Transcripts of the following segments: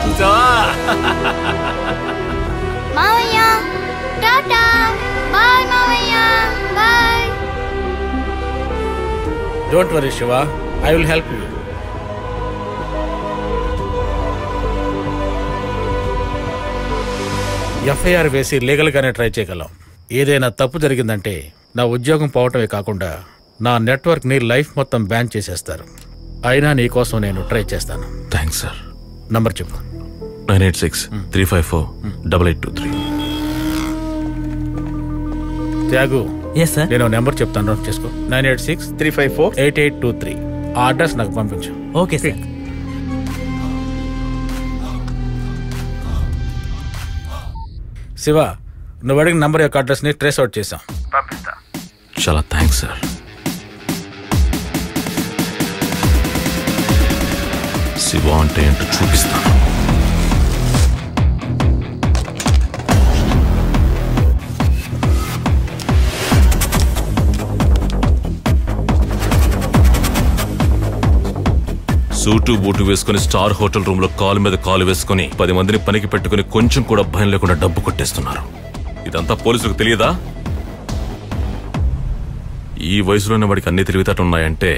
చూసావా? మావయ్య tata bye మావయ్య bye. Don't worry Shiva, I will help you. FIR వేసి లీగల్గానే ట్రై చేయగలం. ఏదైనా తప్పు జరిగిందంటే నా ఉద్యోగం పోవటమే కాకుండా నా నెట్వర్క్ని లైఫ్ మొత్తం బ్యాన్ చేసేస్తారు. అయినా నీకోసం నేను ట్రై చేస్తాను. Thanks sir. నంబర్ చెప్పు. 986-354-8823. త్యాగు, నేను నెంబర్ చెప్తాను, నోట్ చేసుకో. 986-354-8823. ఆ అడ్రస్ నాకు పంపించు. Okay sir. శివ, నువ్వు అడిగిన నంబర్ యొక్క అడ్రస్ని ట్రేస్ అవుట్ చేసాం. పంపిస్తా. చాలా థ్యాంక్స్ సార్. శివ అంటే ఏంటో చూపిస్తాను. సూటు బూటు వేసుకుని స్టార్ హోటల్ రూమ్ లో కాలు మీద కాలు వేసుకుని 10 మందిని పనికి పెట్టుకుని కొంచెం కూడా భయం లేకుండా డబ్బు కొట్టేస్తున్నారు. ఇదంతా పోలీసులకు తెలియదా? ఈ వయసులోనే వాడికి అన్ని తెలివితేటలు ఉన్నాయంటే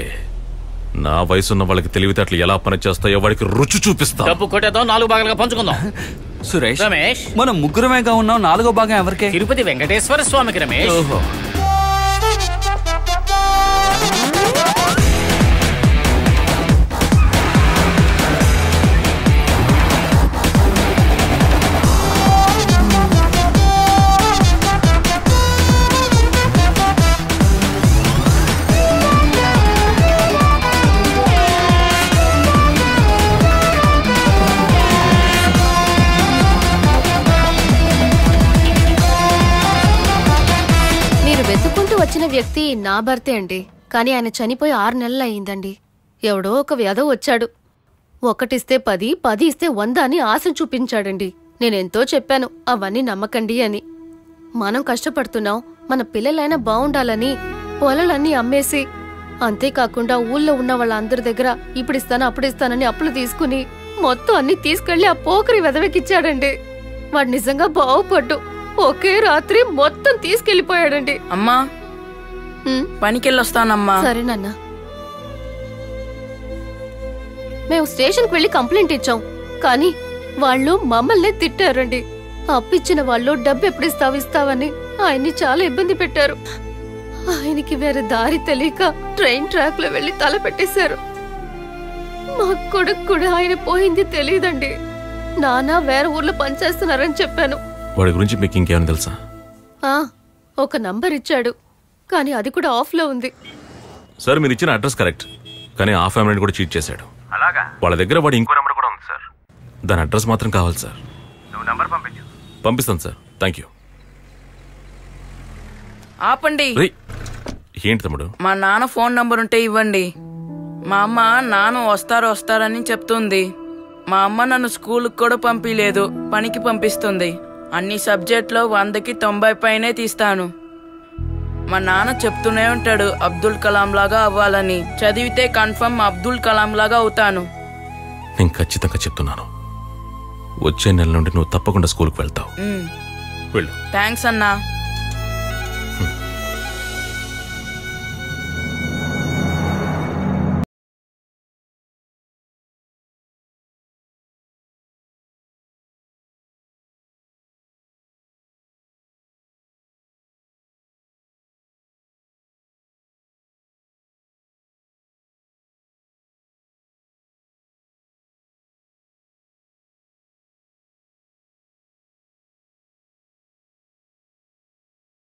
నా వయసున్న వాళ్ళకి తెలివితేటలు ఎలా పనిచేస్తాయో వాడికి రుచి చూపిస్తా. డబ్బు కొట్టేద్దాం, 4 భాగాలుగా పంచుకుందాం. సురేష్, రమేష్, మనం ముగ్గురమేగా ఉన్నాం. 4వ భాగం ఎవరికే? తిరుపతి వెంకటేశ్వర స్వామికి. రమేష్, వచ్చిన వ్యక్తి నా భర్తే అండి. కానీ ఆయన చనిపోయి 6 నెలలు అయిందండి. ఎవడో ఒక వ్యధ వచ్చాడు. 1 ఇస్తే 10, 10 ఇస్తే 100 అని ఆశ చూపించాడండి. నేనెంతో చెప్పాను అవన్నీ నమ్మకండి అని. మనం కష్టపడుతున్నాం, మన పిల్లలైనా బాగుండాలని పొలాలన్నీ అమ్మేసి, అంతేకాకుండా ఊళ్ళో ఉన్న వాళ్ళందరి దగ్గర ఇప్పుడిస్తాను అప్పుడిస్తానని అప్పులు తీసుకుని మొత్తం అన్ని తీసుకెళ్లి ఆ పోకరి వెదవెక్కిచ్చాడండి. వాడు నిజంగా బాగుపడ్డు. ఒకే రాత్రి మొత్తం తీసుకెళ్లిపోయాడండి. అమ్మా, పనికెళ్ళొస్తానమ్మా. సరేనన్నా. మేము స్టేషన్కి వెళ్లి కంప్లైంట్ ఇచ్చాం, కానీ వాళ్ళు మమ్మల్నే తిట్టారండి. అప్పిచ్చిన వాళ్ళు డబ్బు ఎప్పుడు ఇస్తావని ఆయన్ని చాలా ఇబ్బంది పెట్టారు. ఆయనకి వేరే దారి తెలియక ట్రైన్ ట్రాక్ లో వెళ్లి తల పెట్టేశారు. మా కొడుకు కూడా ఆయన పోయింది తెలియదండి. నాన్న వేరే ఊర్లో పనిచేస్తున్నారని చెప్పాను. వాడి గురించి మీకు ఇంకేమైనా తెలుసా? ఒక నంబర్ ఇచ్చాడు, కానీ అది కూడా ఆఫ్ లో ఉంది. సార్, మీరు ఇచ్చిన అడ్రస్ కరెక్ట్, కానీ ఆ ఫ్యామిలీని కూడా చీట్ చేశాడు. అలాగా? వాళ్ళ దగ్గర వాడి ఇంకో నెంబర్ కూడా ఉంది సార్. దాని అడ్రస్ మాత్రం కావాలి సార్. నువ్వు నంబర్ పంపించు. పంపిస్తాను సార్. Thank you. ఆపండి. ఏంటి తమ్ముడు? మా నాన్న ఫోన్ నంబర్ ఉంటే ఇవ్వండి. మా అమ్మ నాన్న వస్తారని చెప్తుంది. మా అమ్మ నన్ను స్కూల్కి కూడా పంపించలేదు, పనికి పంపిస్తుంది. అన్ని సబ్జెక్ట్లో 100కి 90 పైనే తీస్తాను. మా నాన్న చెప్తూనే ఉంటాడు అబ్దుల్ కలాం లాగా అవ్వాలని. చదివితే కన్ఫర్మ్ అబ్దుల్ కలాం లాగా అవుతాను. నేను ఖచ్చితంగా చెప్తున్నాను, వచ్చే నెల నుండి నువ్వు తప్పకుండా స్కూల్కి వెళ్తావు. వెళ్ళు. థ్యాంక్స్ అన్నా.